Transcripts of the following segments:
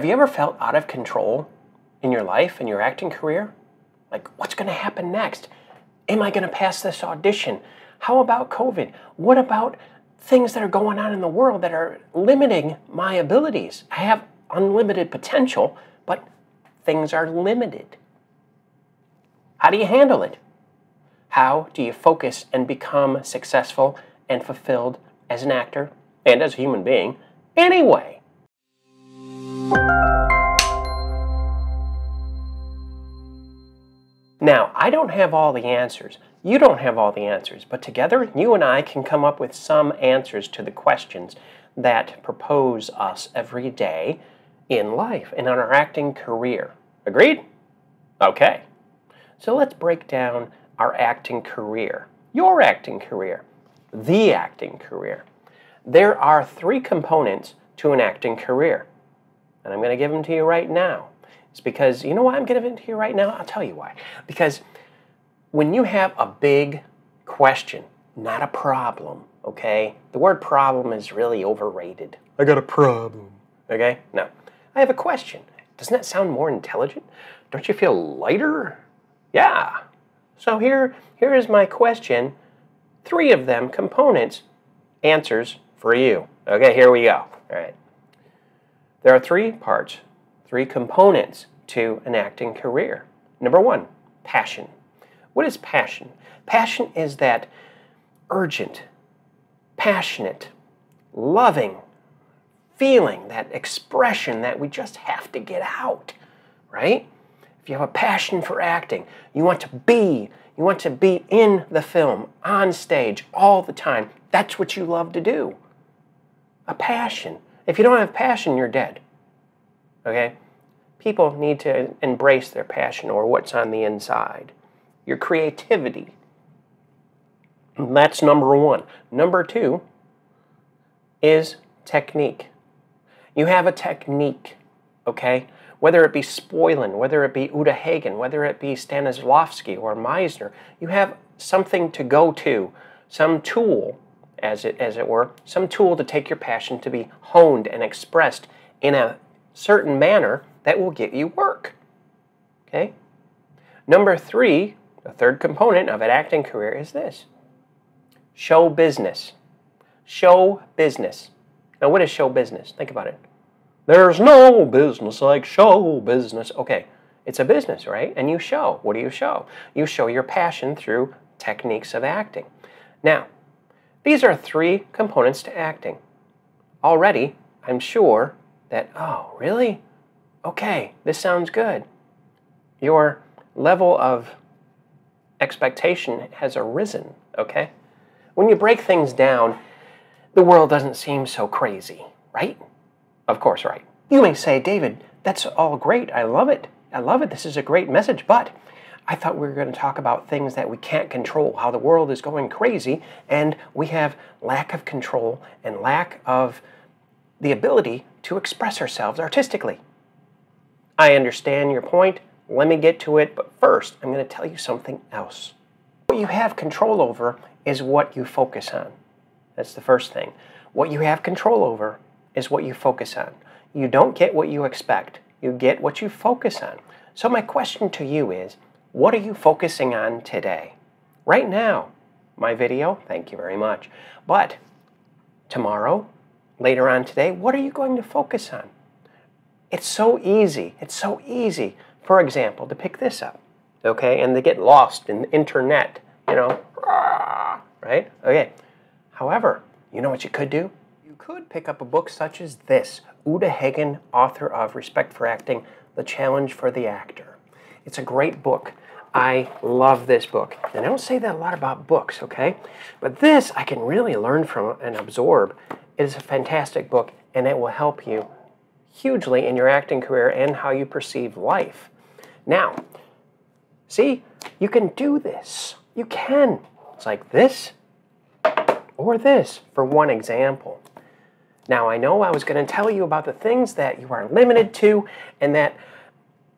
Have you ever felt out of control in your life, in your acting career? Like, what's going to happen next? Am I going to pass this audition? How about COVID? What about things that are going on in the world that are limiting my abilities? I have unlimited potential, but things are limited. How do you handle it? How do you focus and become successful and fulfilled as an actor and as a human being anyway? Now, I don't have all the answers. You don't have all the answers, but together you and I can come up with some answers to the questions that propose us every day in life and in our acting career. Agreed? Okay. So let's break down our acting career, your acting career, the acting career. There are 3 components to an acting career, and I'm going to give them to you right now. It's because, you know why I'm giving it to you right now? I'll tell you why. Because when you have a big question, not a problem, okay? The word problem is really overrated. I got a problem, okay? No. I have a question. Doesn't that sound more intelligent? Don't you feel lighter? Yeah. So here is my question. 3 of them, components, answers for you. Okay, here we go. All right. There are 3 parts, 3 components to an acting career. Number 1, passion. What is passion? Passion is that urgent, passionate, loving feeling, that expression that we just have to get out, right? If you have a passion for acting, you want to be in the film, on stage, all the time. That's what you love to do. A passion. If you don't have passion, you're dead. Okay? People need to embrace their passion or what's on the inside. Your creativity. That's number 1. Number 2 is technique. You have a technique, okay? Whether it be Spoilen, whether it be Uta Hagen, whether it be Stanislavski or Meisner, you have something to go to, some tool, as it were, some tool to take your passion to be honed and expressed in a certain manner that will get you work, okay? Number 3, the 3rd component of an acting career is this: show business. Show business. Now, what is show business? Think about it. There's no business like show business. Okay, it's a business, right? And you show. What do you show? You show your passion through techniques of acting. Now, these are 3 components to acting. Already, I'm sure that, oh, really? Okay, this sounds good. Your level of expectation has arisen, okay? When you break things down, the world doesn't seem so crazy, right? Of course, right. You may say, David, that's all great. I love it. I love it. This is a great message, but I thought we were going to talk about things that we can't control, how the world is going crazy, and we have lack of control and lack of the ability to express ourselves artistically. I understand your point. Let me get to it, but first, I'm going to tell you something else. What you have control over is what you focus on. That's the first thing. What you have control over is what you focus on. You don't get what you expect. You get what you focus on. So my question to you is, what are you focusing on today? Right now, my video, thank you very much. But tomorrow, later on today, what are you going to focus on? It's so easy. It's so easy, for example, to pick this up, okay, and to get lost in the internet, you know, right? Okay. However, you know what you could do? You could pick up a book such as this, Uta Hagen, author of Respect for Acting, The Challenge for the Actor. It's a great book. I love this book. And I don't say that a lot about books, okay? But this I can really learn from and absorb. It is a fantastic book, and it will help you hugely in your acting career and how you perceive life. Now, see, you can do this. You can. It's like this or this, for one example. Now, I know I was going to tell you about the things that you are limited to and that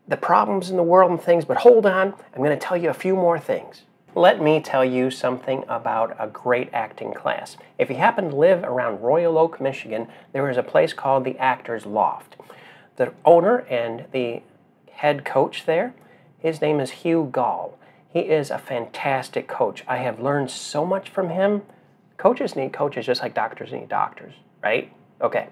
the problems in the world and things, but hold on, I'm going to tell you a few more things. Let me tell you something about a great acting class. If you happen to live around Royal Oak, Michigan, there is a place called the Actors Loft. The owner and the head coach there, his name is Hugh Gall. He is a fantastic coach. I have learned so much from him. Coaches need coaches just like doctors need doctors, right? Okay.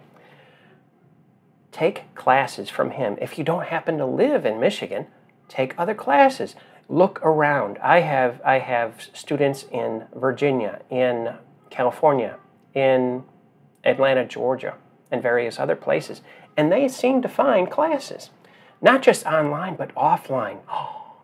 Take classes from him. If you don't happen to live in Michigan, take other classes. Look around. I have students in Virginia, in California, in Atlanta, Georgia, and various other places. And they seem to find classes. Not just online, but offline. Oh,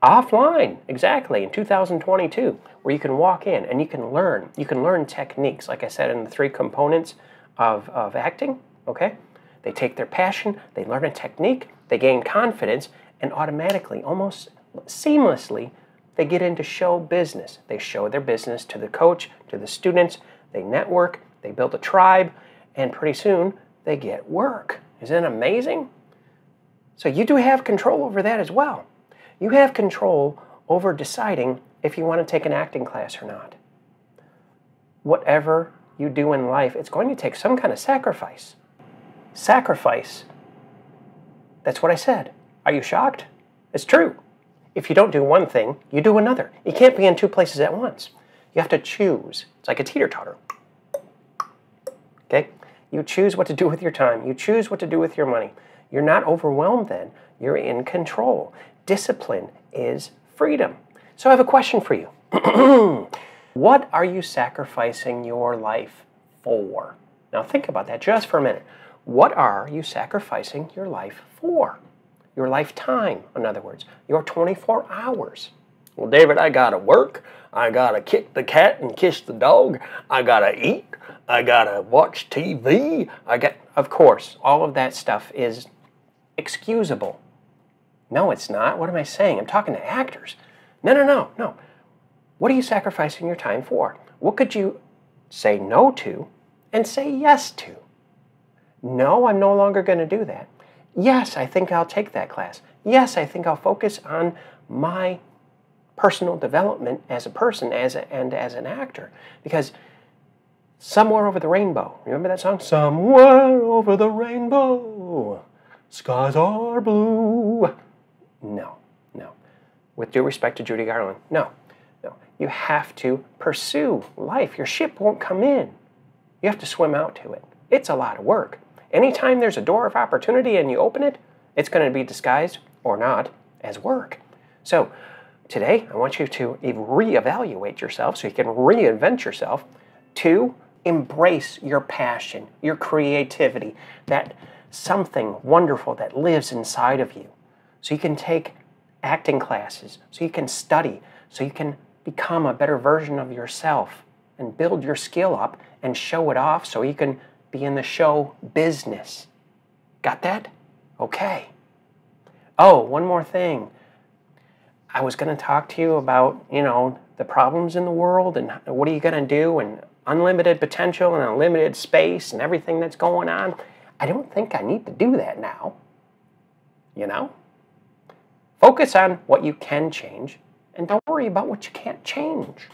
offline, exactly, in 2022, where you can walk in and you can learn. You can learn techniques, like I said, in the 3 components of acting, okay? They take their passion, they learn a technique, they gain confidence, and automatically, almost seamlessly, they get into show business. They show their business to the coach, to the students, they network, they build a tribe, and pretty soon they get work. Isn't it amazing? So you do have control over that as well. You have control over deciding if you want to take an acting class or not. Whatever you do in life, it's going to take some kind of sacrifice. Sacrifice. That's what I said. Are you shocked? It's true. If you don't do one thing, you do another. You can't be in 2 places at once. You have to choose. It's like a teeter-totter. Okay? You choose what to do with your time. You choose what to do with your money. You're not overwhelmed then. You're in control. Discipline is freedom. So I have a question for you. What are you sacrificing your life for? Now think about that just for a minute. What are you sacrificing your life for? Your lifetime, in other words, your 24 hours. Well, David, I gotta work. I gotta kick the cat and kiss the dog. I gotta eat. I gotta watch TV. Of course, all of that stuff is excusable. No, it's not. What am I saying? I'm talking to actors. No. What are you sacrificing your time for? What could you say no to and say yes to? No, I'm no longer going to do that. Yes, I think I'll take that class. Yes, I think I'll focus on my personal development as a person and as an actor. Because somewhere over the rainbow, remember that song? Somewhere over the rainbow, skies are blue. No. With due respect to Judy Garland, no. You have to pursue life. Your ship won't come in. You have to swim out to it. It's a lot of work. Anytime there's a door of opportunity and you open it, it's going to be disguised or not as work. So today, I want you to reevaluate yourself so you can reinvent yourself to embrace your passion, your creativity, that something wonderful that lives inside of you. So you can take acting classes, so you can study, so you can become a better version of yourself and build your skill up and show it off so you can be in the show business. Got that? Okay. Oh, one more thing. I was going to talk to you about, the problems in the world and what are you going to do and unlimited potential and unlimited space and everything that's going on. I don't think I need to do that now. Focus on what you can change and don't worry about what you can't change.